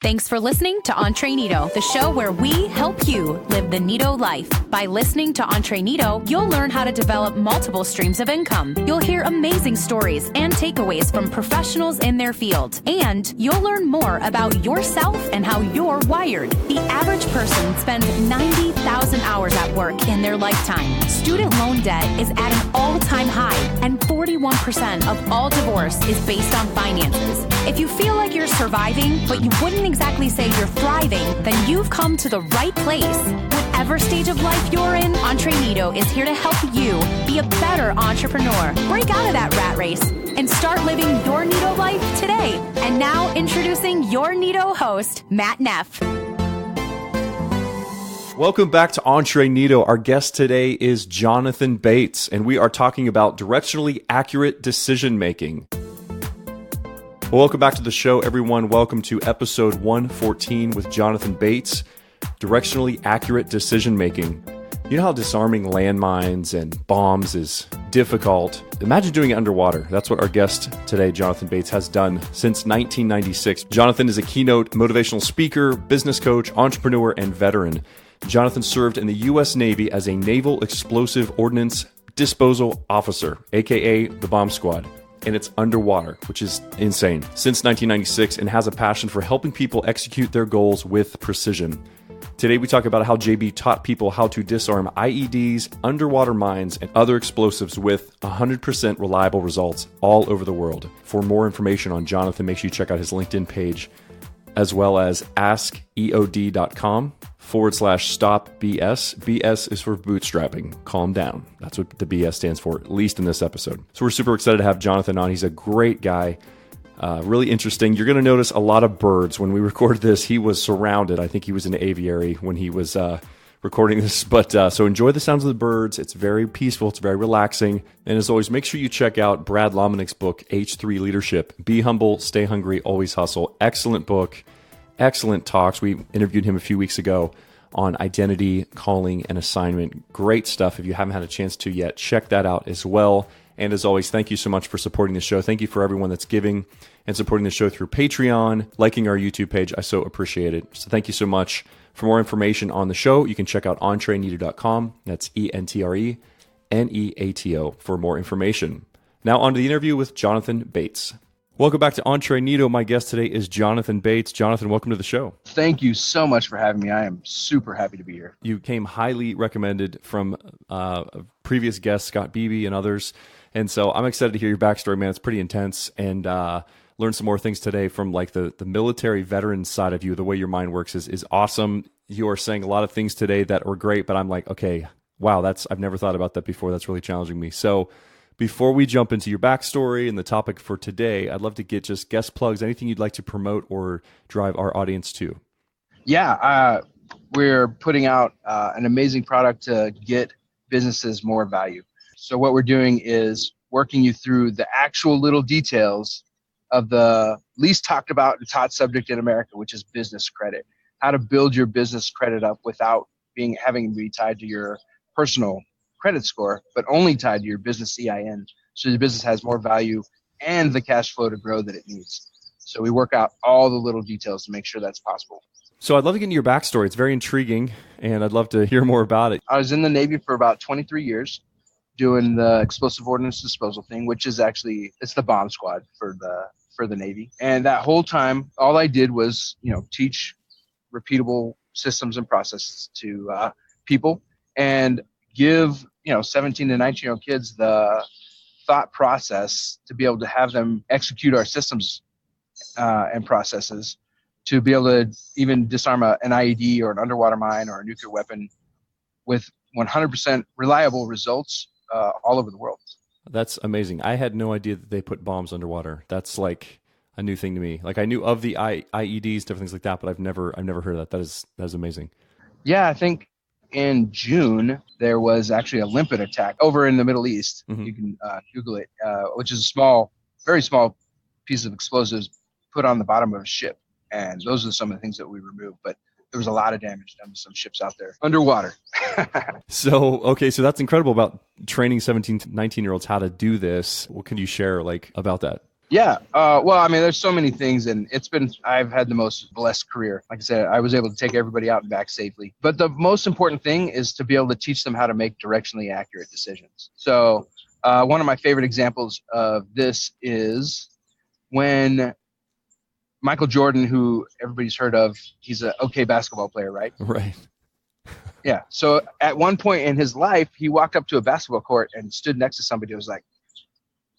Thanks for listening to Entre Nito, the show where we help you live the Nito life. By listening to Entre Nito, you'll learn how to develop multiple streams of income. You'll hear amazing stories and takeaways from professionals in their field. And you'll learn more about yourself and how you're wired. The average person spends 90,000 hours at work in their lifetime. Student loan debt is at an all-time high, and 41% of all divorce is based on finances. If you feel like you're surviving, but you wouldn't exactly say you're thriving, then you've come to the right place. Whatever stage of life you're in, Entre Nito is here to help you be a better entrepreneur. Break out of that rat race and start living your Nito life today. And now introducing your Nito host, Matt Neff. Welcome back to Entre Nito. Our guest today is Jonathan Bates, and we are talking about directionally accurate decision making. Well, welcome back to the show, everyone. Welcome to episode 114 with Jonathan Bates, directionally accurate decision making. You know how disarming landmines and bombs is difficult? Imagine doing it underwater. That's what our guest today, Jonathan Bates, has done since 1996. Jonathan is a keynote motivational speaker, business coach, entrepreneur, and veteran. Jonathan served in the U.S. Navy as a Naval Explosive Ordnance Disposal Officer, aka the Bomb Squad. And it's underwater, which is insane, since 1996, and has a passion for helping people execute their goals with precision. Today, we talk about how JB taught people how to disarm IEDs, underwater mines, and other explosives with 100% reliable results all over the world. For more information on Jonathan, make sure you check out his LinkedIn page, as well as askeod.com/stop BS. BS is for bootstrapping. Calm down. That's what the BS stands for, at least in this episode. So we're super excited to have Jonathan on. He's a great guy. Really interesting. You're going to notice a lot of birds. When we recorded this, he was surrounded. I think he was in an aviary when he was recording this. But so enjoy the sounds of the birds. It's very peaceful. It's very relaxing. And as always, make sure you check out Brad Lomenick's book, H3 Leadership. Be humble, stay hungry, always hustle. Excellent book. Excellent talks. We interviewed him a few weeks ago on identity, calling, and assignment. Great stuff. If you haven't had a chance to yet, check that out as well. And as always, thank you so much for supporting the show. Thank you for everyone that's giving and supporting the show through Patreon, liking our YouTube page. I so appreciate it. So thank you so much. For more information on the show, you can check out entreneato.com. That's ENTRENEATO for more information. Now on to the interview with Jonathan Bates. Welcome back to Entre Nito. My guest today is Jonathan Bates. Jonathan, welcome to the show. Thank you so much for having me. I am super happy to be here. You came highly recommended from previous guests, Scott Beebe and others. And so I'm excited to hear your backstory, man. It's pretty intense, and learn some more things today from like the military veteran side of you. The way your mind works is awesome. You are saying a lot of things today that were great, but I'm like, okay, wow, I've never thought about that before. That's really challenging me. So before we jump into your backstory and the topic for today, I'd love to get just guest plugs, anything you'd like to promote or drive our audience to. Yeah, we're putting out an amazing product to get businesses more value. So what we're doing is working you through the actual little details of the least talked about and taught subject in America, which is business credit. How to build your business credit up without having to be tied to your personal credit score, but only tied to your business EIN, so your business has more value and the cash flow to grow that it needs. So we work out all the little details to make sure that's possible. So I'd love to get into your backstory. It's very intriguing, and I'd love to hear more about it. I was in the Navy for about 23 years doing the explosive ordnance disposal thing, which is actually, it's the bomb squad for the Navy. And that whole time, all I did was, teach repeatable systems and processes to people and give, 17 to 19-year-old kids the thought process to be able to have them execute our systems and processes to be able to even disarm an IED or an underwater mine or a nuclear weapon with 100% reliable results all over the world. That's amazing. I had no idea that they put bombs underwater. That's like a new thing to me. Like I knew of the IEDs, different things like that, but I've never heard of that. That is amazing. Yeah, I think in June there was actually a limpet attack over in the Middle East. Mm-hmm. You can Google it, which is a very small piece of explosives put on the bottom of a ship. And those are some of the things that we removed. But there was a lot of damage done to some ships out there underwater. So that's incredible about training 17 to 19-year-olds how to do this. What can you share about that? Yeah. Well, I mean, there's so many things, and I've had the most blessed career. Like I said, I was able to take everybody out and back safely. But the most important thing is to be able to teach them how to make directionally accurate decisions. So one of my favorite examples of this is when Michael Jordan, who everybody's heard of, he's an okay basketball player, right? Right. Yeah. So at one point in his life, he walked up to a basketball court and stood next to somebody who was like,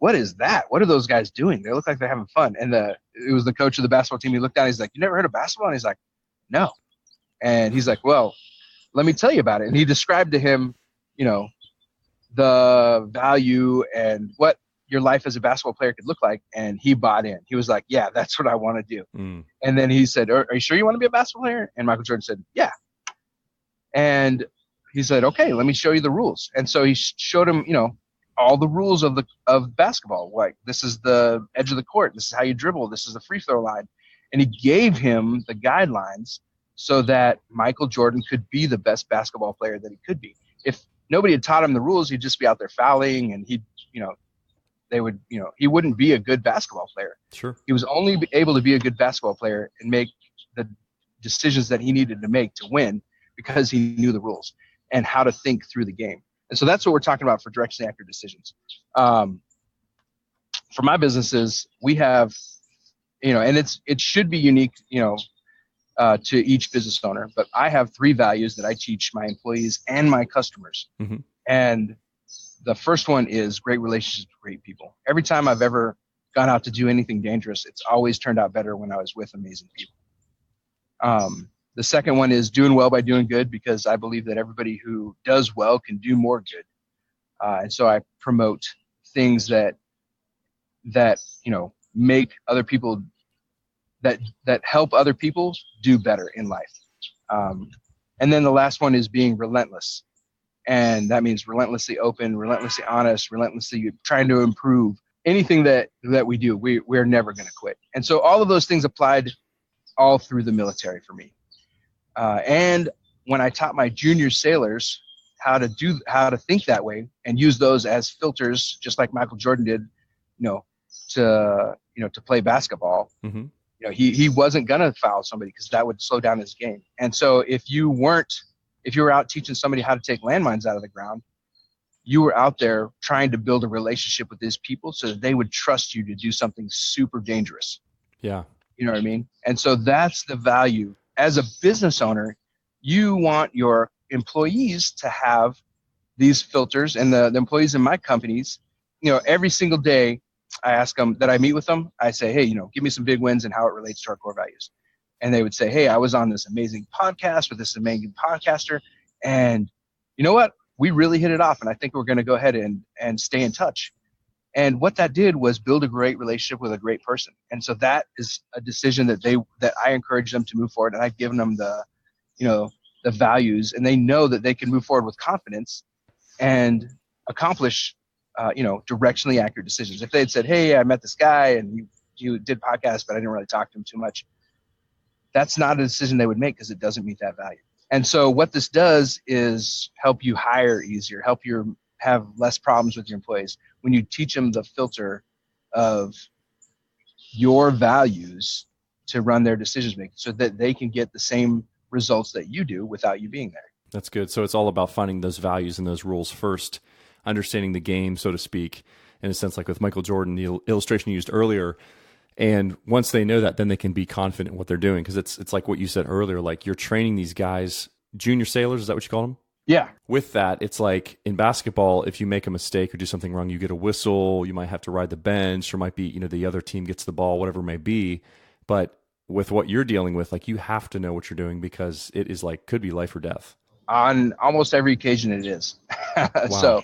what is that? What are those guys doing? They look like they're having fun. And it was the coach of the basketball team. He looked down. He's like, you never heard of basketball? And he's like, no. And he's like, well, let me tell you about it. And he described to him, the value and what your life as a basketball player could look like. And he bought in. He was like, yeah, that's what I want to do. Mm. And then he said, are you sure you want to be a basketball player? And Michael Jordan said, yeah. And he said, okay, let me show you the rules. And so he showed him, all the rules of basketball. Like, this is the edge of the court. This is how you dribble. This is the free throw line. And he gave him the guidelines so that Michael Jordan could be the best basketball player that he could be. If nobody had taught him the rules, he'd just be out there fouling, and he wouldn't be a good basketball player. Sure. He was only able to be a good basketball player and make the decisions that he needed to make to win because he knew the rules and how to think through the game. And so that's what we're talking about for directionally accurate decisions. For my businesses, we have, and it should be unique, to each business owner, but I have 3 values that I teach my employees and my customers. Mm-hmm. And the first one is great relationships with great people. Every time I've ever gone out to do anything dangerous, it's always turned out better when I was with amazing people. The second one is doing well by doing good, because I believe that everybody who does well can do more good. And so I promote things that make other people, that help other people do better in life. And then the last one is being relentless. And that means relentlessly open, relentlessly honest, relentlessly trying to improve. Anything that we do, we're never going to quit. And so all of those things applied all through the military for me. And when I taught my junior sailors how to think that way and use those as filters, just like Michael Jordan did, to play basketball, mm-hmm. He wasn't gonna foul somebody because that would slow down his game. And so if you were out teaching somebody how to take landmines out of the ground, you were out there trying to build a relationship with these people so that they would trust you to do something super dangerous. Yeah. You know what I mean? And so that's the value. As a business owner, you want your employees to have these filters, and the employees in my companies, every single day I ask them that I meet with them, I say, hey, give me some big wins and how it relates to our core values. And they would say, hey, I was on this amazing podcast with this amazing podcaster, and you know what? We really hit it off, and I think we're going to go ahead and stay in touch. And what that did was build a great relationship with a great person. And so that is a decision that I encourage them to move forward. And I've given them the values, and they know that they can move forward with confidence and accomplish, directionally accurate decisions. If they had said, hey, I met this guy and he did podcasts, but I didn't really talk to him too much, that's not a decision they would make because it doesn't meet that value. And so what this does is help you hire easier, help you have less problems with your employees when you teach them the filter of your values to run their decisions making so that they can get the same results that you do without you being there. That's good. So it's all about finding those values and those rules first, understanding the game, so to speak, in a sense, like with Michael Jordan, the illustration you used earlier. And once they know that, then they can be confident in what they're doing. Because it's like what you said earlier, like you're training these guys, junior sailors, is that what you call them? Yeah. With that, it's like in basketball, if you make a mistake or do something wrong, you get a whistle, you might have to ride the bench, or might be, the other team gets the ball, whatever it may be. But with what you're dealing with, like you have to know what you're doing because it is like, could be life or death. On almost every occasion it is. Wow. So,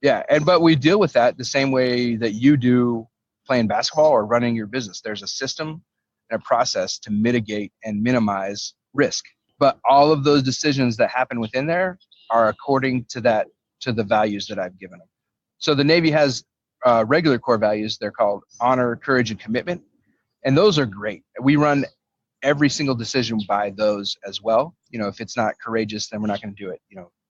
yeah. But we deal with that the same way that you do playing basketball or running your business. There's a system and a process to mitigate and minimize risk. But all of those decisions that happen within there are according to the values that I've given them. So the Navy has regular core values. They're called honor, courage, and commitment. And those are great. We run every single decision by those as well. If it's not courageous, then we're not going to do it,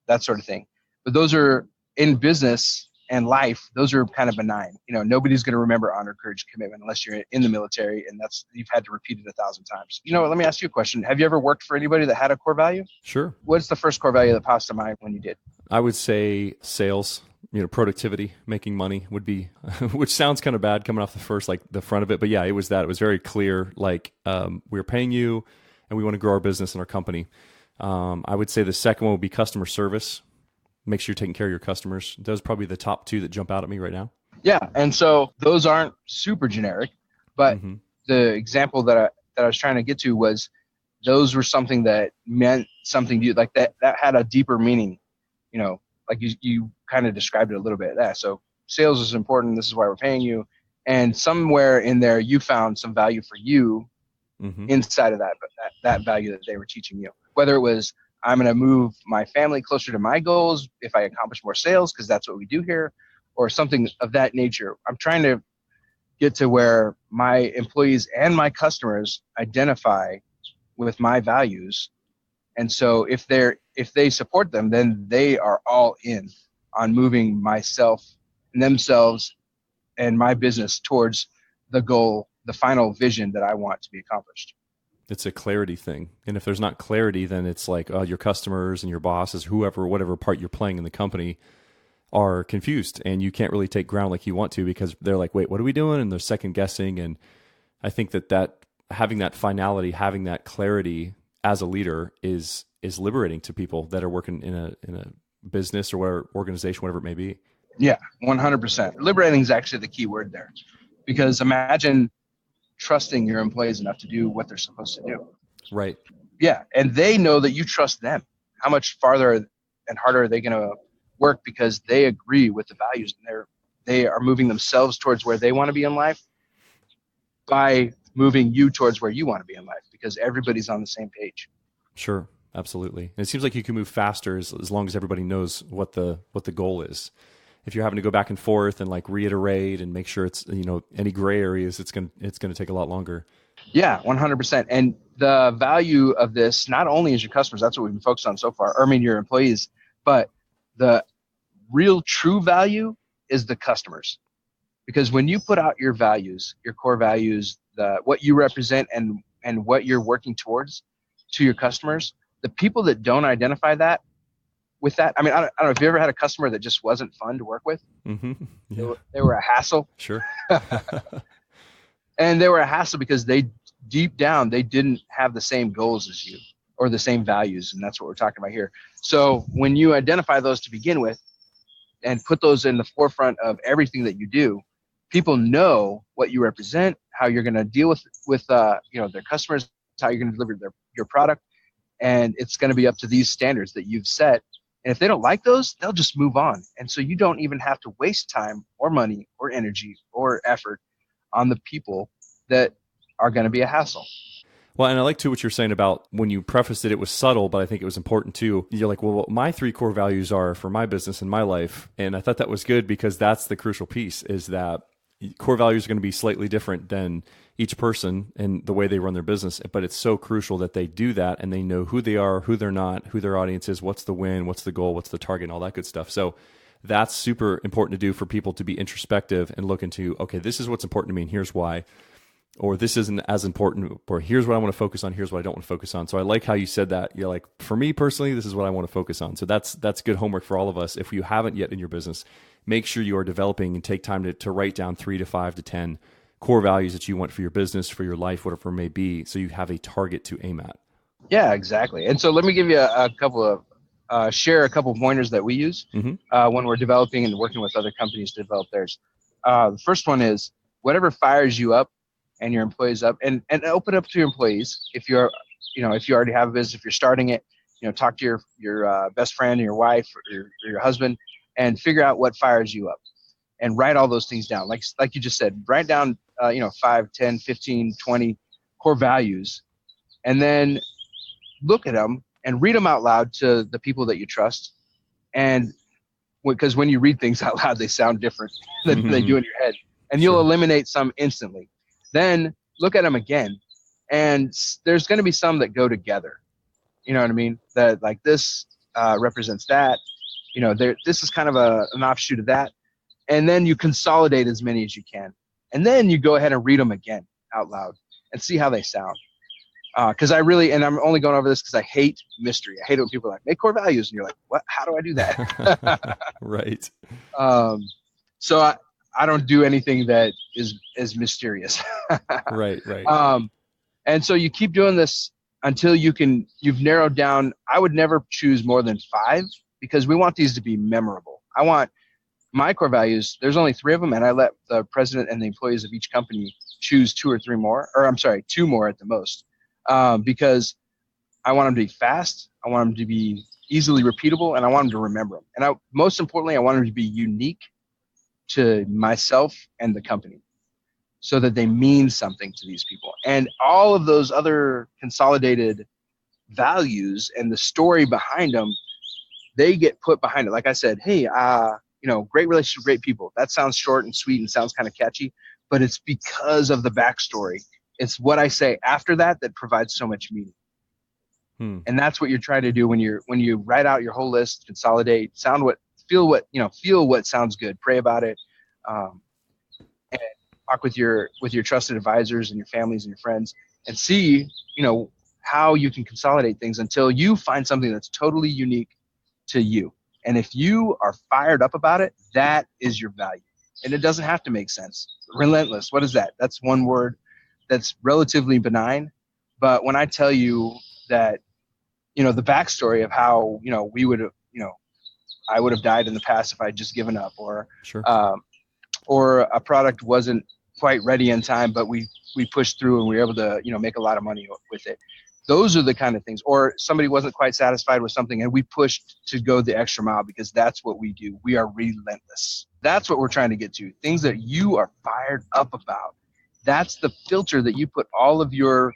that sort of thing. But those are in business. and life, those are kind of benign. Nobody's going to remember honor, courage, commitment unless you're in the military, and you've had to repeat it 1,000 times. Let me ask you a question. Have you ever worked for anybody that had a core value? Sure. What's the first core value that pops to mind when you did? I would say sales, productivity, making money would be, which sounds kind of bad coming off the front of it. But yeah, it was that. It was very clear, we're paying you and we want to grow our business and our company. I would say the second one would be customer service. Make sure you're taking care of your customers. Those are probably the top two that jump out at me right now. Yeah, and so those aren't super generic, but the example that I was trying to get to was those were something that meant something to you, like that had a deeper meaning, like you kind of described it a little bit. Yeah, so sales is important. This is why we're paying you. And somewhere in there, you found some value for you inside of that value that they were teaching you. Whether it was, I'm going to move my family closer to my goals if I accomplish more sales, because that's what we do here, or something of that nature. I'm trying to get to where my employees and my customers identify with my values. And so if they support them, then they are all in on moving myself and themselves and my business towards the goal, the final vision that I want to be accomplished. It's a clarity thing. And if there's not clarity, then it's like your customers and your bosses, whatever part you're playing in the company, are confused, and you can't really take ground like you want to, because they're like, wait, what are we doing? And they're second guessing. And I think that having that finality, having that clarity as a leader is liberating to people that are working in a business or whatever organization, whatever it may be. Yeah, 100%. Liberating is actually the key word there, because imagine trusting your employees enough to do what they're supposed to do. Right. Yeah, and they know that you trust them. How much farther and harder are they going to work because they agree with the values, and they are moving themselves towards where they want to be in life by moving you towards where you want to be in life, because everybody's on the same page. Sure, absolutely. And it seems like you can move faster as long as everybody knows what the goal is. If you're having to go back and forth and reiterate and make sure it's, any gray areas, it's going to take a lot longer. Yeah, 100%. And the value of this, not only is your customers, that's what we've been focused on so far, your employees, but the real true value is the customers. Because when you put out your values, your core values, what you represent and what you're working towards to your customers, the people that don't identify that with that, I don't know if you ever had a customer that just wasn't fun to work with. Mm-hmm. Yeah. They were a hassle. Sure. And they were a hassle because deep down, they didn't have the same goals as you or the same values. And that's what we're talking about here. So when you identify those to begin with and put those in the forefront of everything that you do, people know what you represent, how you're going to deal with their customers, how you're going to deliver your product. And it's going to be up to these standards that you've set. And if they don't like those, they'll just move on. And so you don't even have to waste time or money or energy or effort on the people that are going to be a hassle. Well, and I like too what you're saying about when you prefaced it was subtle, but I think it was important too. You're like, well, what my 3 core values are for my business and my life. And I thought that was good, because that's the crucial piece, is that core values are going to be slightly different than each person and the way they run their business. But it's so crucial that they do that and they know who they are, who they're not, who their audience is, what's the win, what's the goal, what's the target, and all that good stuff. So that's super important to do for people to be introspective and look into, okay, this is what's important to me and here's why. Or this isn't as important, or here's what I want to focus on, here's what I don't want to focus on. So I like how you said that. You're like, for me personally, this is what I want to focus on. So that's good homework for all of us. If you haven't yet in your business, make sure you are developing and take time to write down 3 to 5 to 10 core values that you want for your business, for your life, whatever it may be, so you have a target to aim at. Yeah, exactly. And so let me give you a couple of, share a couple of pointers that we use when we're developing and working with other companies to develop theirs. The first one is whatever fires you up and your employees up, and open up to your employees. If you're, if you already have a business, if you're starting it, talk to your best friend or your wife or your husband and figure out what fires you up and write all those things down. Like you just said, write down, 5, 10, 15, 20 core values, and then look at them and read them out loud to the people that you trust. And because when you read things out loud, they sound different than they do in your head, and you'll eliminate some instantly. Then look at them again, and there's going to be some that go together. You know what I mean? That like this represents that. This is kind of an offshoot of that. And then you consolidate as many as you can. And then you go ahead and read them again out loud and see how they sound. Because I'm only going over this because I hate mystery. I hate it when people are like, make core values. And you're like, what? How do I do that? Right. So I don't do anything that is mysterious. Right. And so you keep doing this until you've narrowed down. I would never choose more than 5 because we want these to be memorable. I want my core values. There's only 3 of them, and I let the president and the employees of each company choose 2 or 3 more, or I'm sorry, 2 more at the most, because I want them to be fast. I want them to be easily repeatable, and I want them to remember them. And most importantly, I want them to be unique to myself and the company, so that they mean something to these people. And all of those other consolidated values and the story behind them, they get put behind it. Like I said, hey, great relationship, great people. That sounds short and sweet and sounds kind of catchy, but it's because of the backstory. It's what I say after that provides so much meaning. And that's what you're trying to do when you write out your whole list, consolidate, feel what sounds good, pray about it, and talk with your trusted advisors and your families and your friends, and see, how you can consolidate things until you find something that's totally unique to you. And if you are fired up about it, that is your value. And it doesn't have to make sense. Relentless, what is that? That's one word that's relatively benign. But when I tell you that, the backstory of how, we would have, I would have died in the past if I'd just given up, or sure. Or a product wasn't quite ready in time, but we pushed through and we were able to, make a lot of money with it. Those are the kind of things. Or somebody wasn't quite satisfied with something and we pushed to go the extra mile, because that's what we do. We are relentless. That's what we're trying to get to. Things that you are fired up about. That's the filter that you put all of your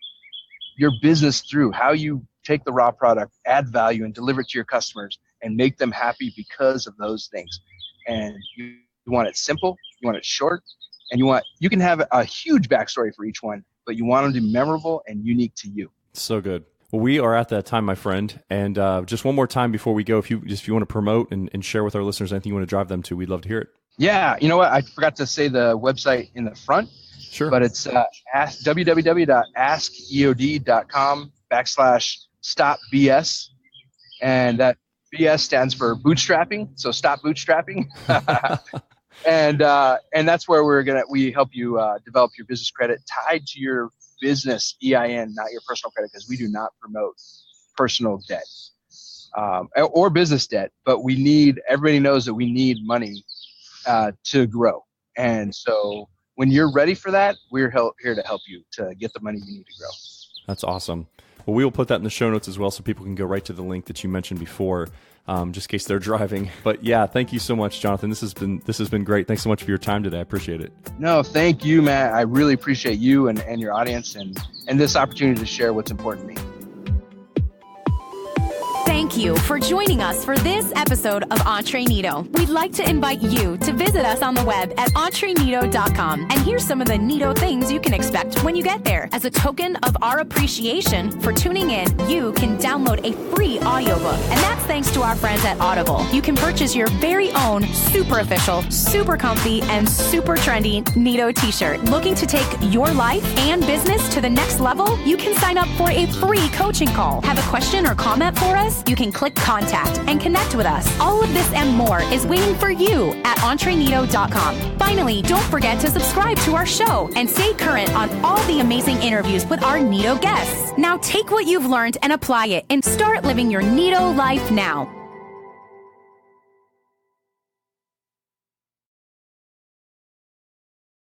business through. How you take the raw product, add value, and deliver it to your customers and make them happy because of those things. And you want it simple, you want it short, and you can have a huge backstory for each one, but you want them to be memorable and unique to you. So good. Well, we are at that time, my friend. And just one more time before we go, if you want to promote and share with our listeners anything you want to drive them to, we'd love to hear it. Yeah. You know what? I forgot to say the website in the front. Sure. But it's www.askeod.com/stopbs. And that BS stands for bootstrapping. So stop bootstrapping. And that's where we help you develop your business credit tied to your business EIN, not your personal credit, because we do not promote personal debt or business debt. But everybody knows that we need money to grow. And so when you're ready for that, we're here to help you to get the money you need to grow. That's awesome. Well, we will put that in the show notes as well, so people can go right to the link that you mentioned before, just in case they're driving. But yeah, thank you so much, Jonathan. This has been great. Thanks so much for your time today. I appreciate it. No, thank you, Matt. I really appreciate you and your audience and this opportunity to share what's important to me. Thank you for joining us for this episode of EntreNito. We'd like to invite you to visit us on the web at EntreNito.com. And here's some of the Nito things you can expect when you get there. As a token of our appreciation for tuning in, you can download a free audiobook. And that's thanks to our friends at Audible. You can purchase your very own super official, super comfy, and super trendy Nito t-shirt. Looking to take your life and business to the next level? You can sign up for a free coaching call. Have a question or comment for us? You can click contact and connect with us. All of this and more is waiting for you at EntreNito.com. Finally, don't forget to subscribe to our show and stay current on all the amazing interviews with our Nito guests. Now take what you've learned and apply it and start living your Nito life now.